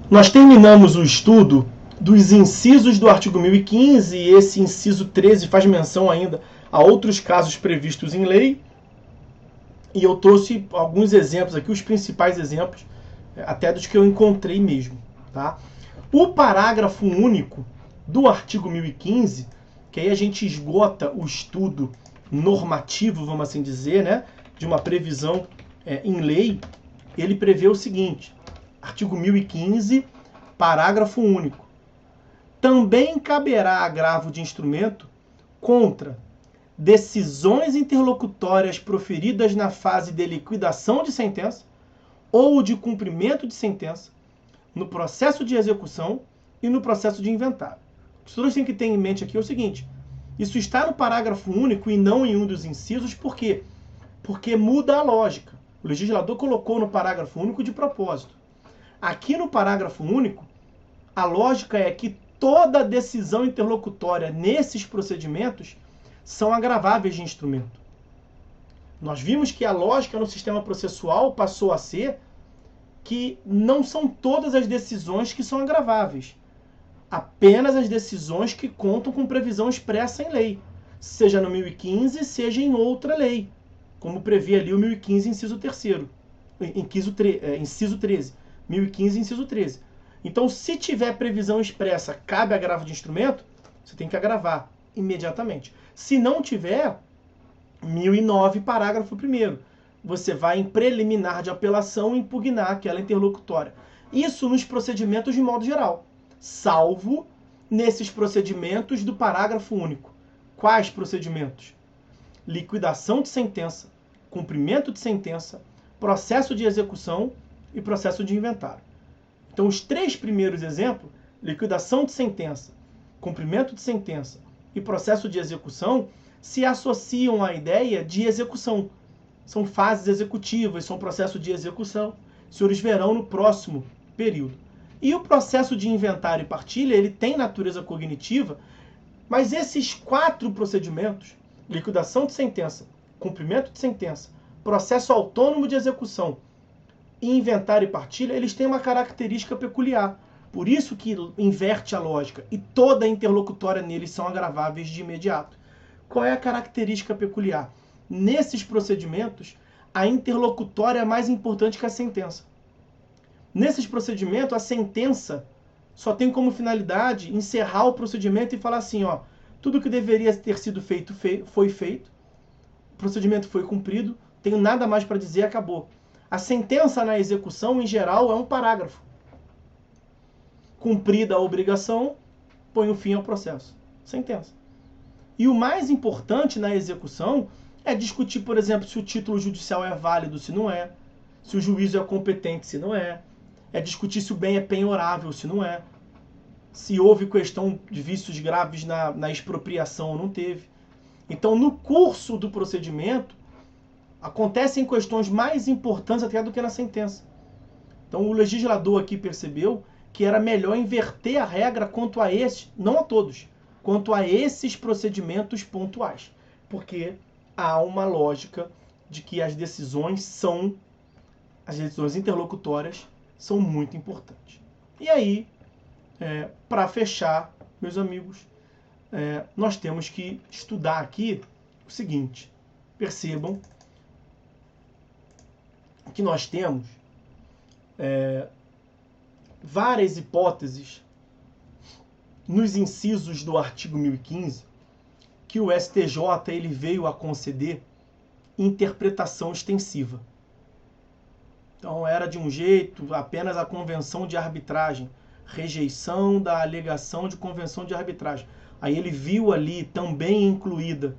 Nós terminamos o estudo dos incisos do artigo 1015, e esse inciso 13 faz menção ainda a outros casos previstos em lei, e eu trouxe alguns exemplos aqui, os principais exemplos, até dos que eu encontrei mesmo. Tá? O parágrafo único do artigo 1015, que aí a gente esgota o estudo normativo, vamos assim dizer, né, de uma previsão em lei, ele prevê o seguinte: artigo 1015, parágrafo único. Também caberá agravo de instrumento contra decisões interlocutórias proferidas na fase de liquidação de sentença ou de cumprimento de sentença, no processo de execução e no processo de inventário. O que vocês têm que ter em mente aqui é o seguinte: isso está no parágrafo único e não em um dos incisos. Por quê? Porque muda a lógica. O legislador colocou no parágrafo único de propósito. Aqui no parágrafo único, a lógica é que toda decisão interlocutória nesses procedimentos são agraváveis de instrumento. Nós vimos que a lógica no sistema processual passou a ser que não são todas as decisões que são agraváveis. Apenas as decisões que contam com previsão expressa em lei, seja no 1015, seja em outra lei, como prevê ali o 1015, inciso 3º, inciso 13. 1015, inciso 13. Então, se tiver previsão expressa, cabe agravo de instrumento, você tem que agravar imediatamente. Se não tiver, 1009, parágrafo 1º. Você vai em preliminar de apelação impugnar aquela interlocutória. Isso nos procedimentos de modo geral, salvo nesses procedimentos do parágrafo único. Quais procedimentos? Liquidação de sentença, cumprimento de sentença, processo de execução e processo de inventário. Então, os três primeiros exemplos, liquidação de sentença, cumprimento de sentença e processo de execução, se associam à ideia de execução. São fases executivas, são processos de execução. Os senhores verão no próximo período. E o processo de inventário e partilha, ele tem natureza cognitiva, mas esses 4 procedimentos, liquidação de sentença, cumprimento de sentença, processo autônomo de execução e inventário e partilha, eles têm uma característica peculiar. Por isso que inverte a lógica. E toda interlocutória neles são agraváveis de imediato. Qual é a característica peculiar? Nesses procedimentos, a interlocutória é mais importante que a sentença. Nesses procedimentos, a sentença só tem como finalidade encerrar o procedimento e falar assim, ó, tudo que deveria ter sido feito foi feito, o procedimento foi cumprido, tenho nada mais para dizer, acabou. A sentença na execução, em geral, é um parágrafo. Cumprida a obrigação, põe o fim ao processo. Sentença. E o mais importante na execução é discutir, por exemplo, se o título judicial é válido, se não é, se o juízo é competente, se não é. É discutir se o bem é penhorável, se não é. Se houve questão de vícios graves na expropriação ou não teve. Então, no curso do procedimento, acontecem questões mais importantes até do que na sentença. Então, o legislador aqui percebeu que era melhor inverter a regra quanto a esses, não a todos, quanto a esses procedimentos pontuais. Porque há uma lógica de que as decisões interlocutórias são muito importantes. E aí, para fechar, meus amigos, nós temos que estudar aqui o seguinte. Percebam que nós temos várias hipóteses nos incisos do artigo 1015 que o STJ ele veio a conceder interpretação extensiva. Então era de um jeito, apenas a convenção de arbitragem, rejeição da alegação de convenção de arbitragem. Aí ele viu ali também incluída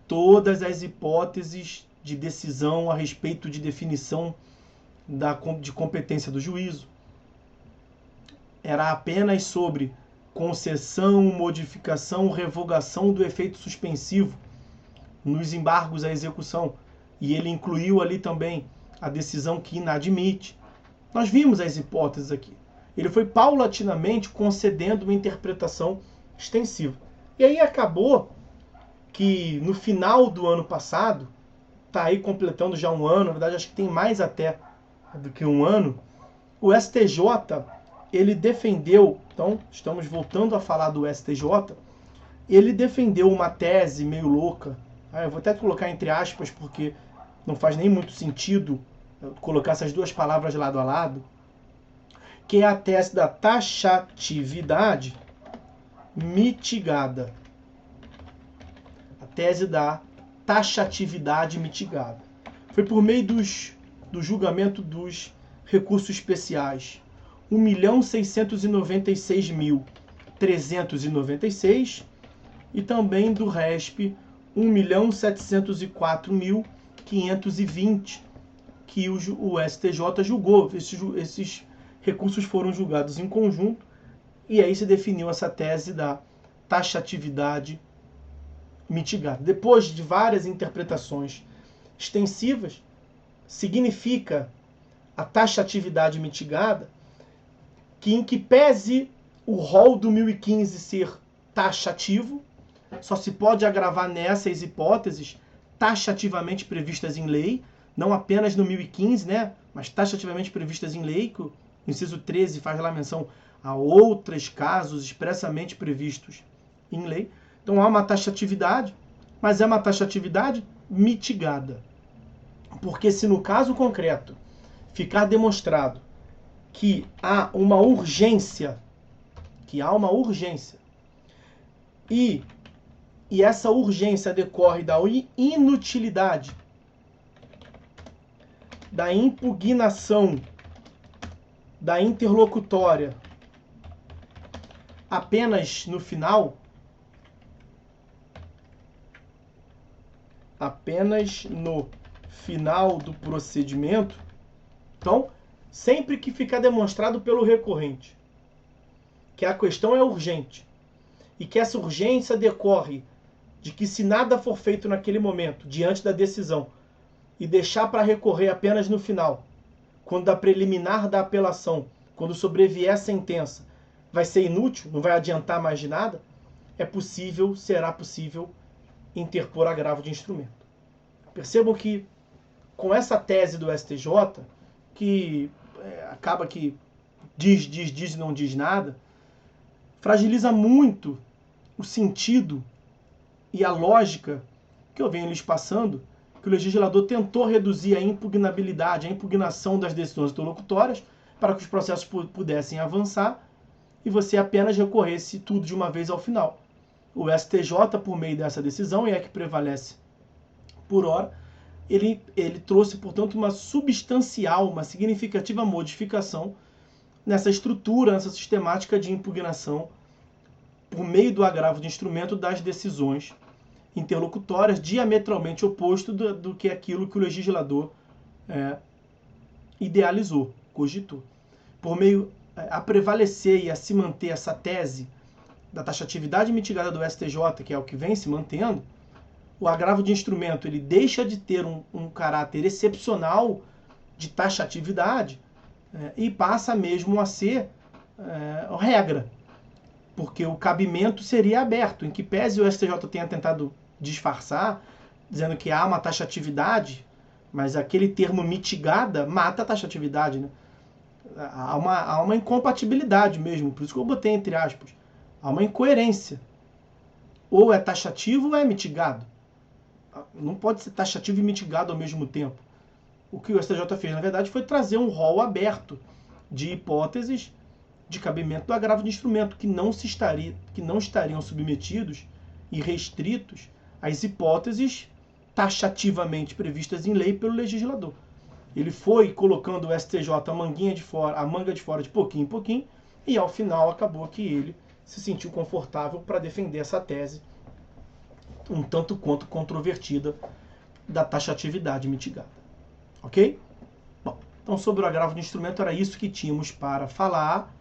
todas as hipóteses de decisão a respeito de definição de competência do juízo. Era apenas sobre concessão, modificação, revogação do efeito suspensivo nos embargos à execução. E ele incluiu ali também a decisão que inadmite. Nós vimos as hipóteses aqui. Ele foi paulatinamente concedendo uma interpretação extensiva. E aí acabou que no final do ano passado, está aí completando já um ano, na verdade acho que tem mais até do que um ano, o STJ ele defendeu, então estamos voltando a falar do STJ, ele defendeu uma tese meio louca, eu vou até colocar entre aspas porque não faz nem muito sentido colocar essas duas palavras lado a lado, que é a tese da taxatividade mitigada. A tese da taxatividade mitigada. Foi por meio do julgamento dos recursos especiais 1.696.396 e também do RESP 1.704.520 que o STJ julgou. Esses recursos foram julgados em conjunto e aí se definiu essa tese da taxatividade mitigada. Depois de várias interpretações extensivas, significa a taxatividade mitigada que, em que pese o rol do 1015 ser taxativo, só se pode agravar nessas hipóteses taxativamente previstas em lei, não apenas no 1015, né, mas taxativamente previstas em lei, que o inciso 13 faz lá menção a outros casos expressamente previstos em lei. Então há uma taxatividade, mas é uma taxatividade mitigada. Porque se no caso concreto ficar demonstrado que há uma urgência, e essa urgência decorre da inutilidade, da impugnação da interlocutória apenas no final, do procedimento, então, sempre que ficar demonstrado pelo recorrente que a questão é urgente e que essa urgência decorre de que, se nada for feito naquele momento, diante da decisão, e deixar para recorrer apenas no final, quando a preliminar da apelação, quando sobrevier a sentença, vai ser inútil, não vai adiantar mais de nada, será possível interpor agravo de instrumento. Percebam que com essa tese do STJ, que acaba que diz e não diz nada, fragiliza muito o sentido e a lógica que eu venho lhes passando, que o legislador tentou reduzir a impugnabilidade, a impugnação das decisões interlocutórias, para que os processos pudessem avançar e você apenas recorresse tudo de uma vez ao final. O STJ, por meio dessa decisão, e é que prevalece por hora, ele trouxe, portanto, uma substancial, uma significativa modificação nessa estrutura, nessa sistemática de impugnação por meio do agravo de instrumento das decisões interlocutórias, diametralmente oposto do que aquilo que o legislador idealizou, cogitou. Por meio a prevalecer e a se manter essa tese da taxatividade mitigada do STJ, que é o que vem se mantendo, o agravo de instrumento ele deixa de ter um caráter excepcional de taxatividade e passa mesmo a ser regra, porque o cabimento seria aberto, em que pese o STJ tenha tentado disfarçar, dizendo que há uma taxatividade, mas aquele termo mitigada mata a taxatividade, né? Há uma incompatibilidade mesmo, por isso que eu botei entre aspas. Há uma incoerência. Ou é taxativo ou é mitigado. Não pode ser taxativo e mitigado ao mesmo tempo. O que o STJ fez, na verdade, foi trazer um rol aberto de hipóteses de cabimento do agravo de instrumento, que não estariam submetidos e restritos às hipóteses taxativamente previstas em lei pelo legislador. Ele foi colocando o STJ a manga de fora de pouquinho em pouquinho, e ao final acabou que ele se sentiu confortável para defender essa tese um tanto quanto controvertida da taxatividade mitigada. Ok? Bom, então sobre o agravo de instrumento era isso que tínhamos para falar.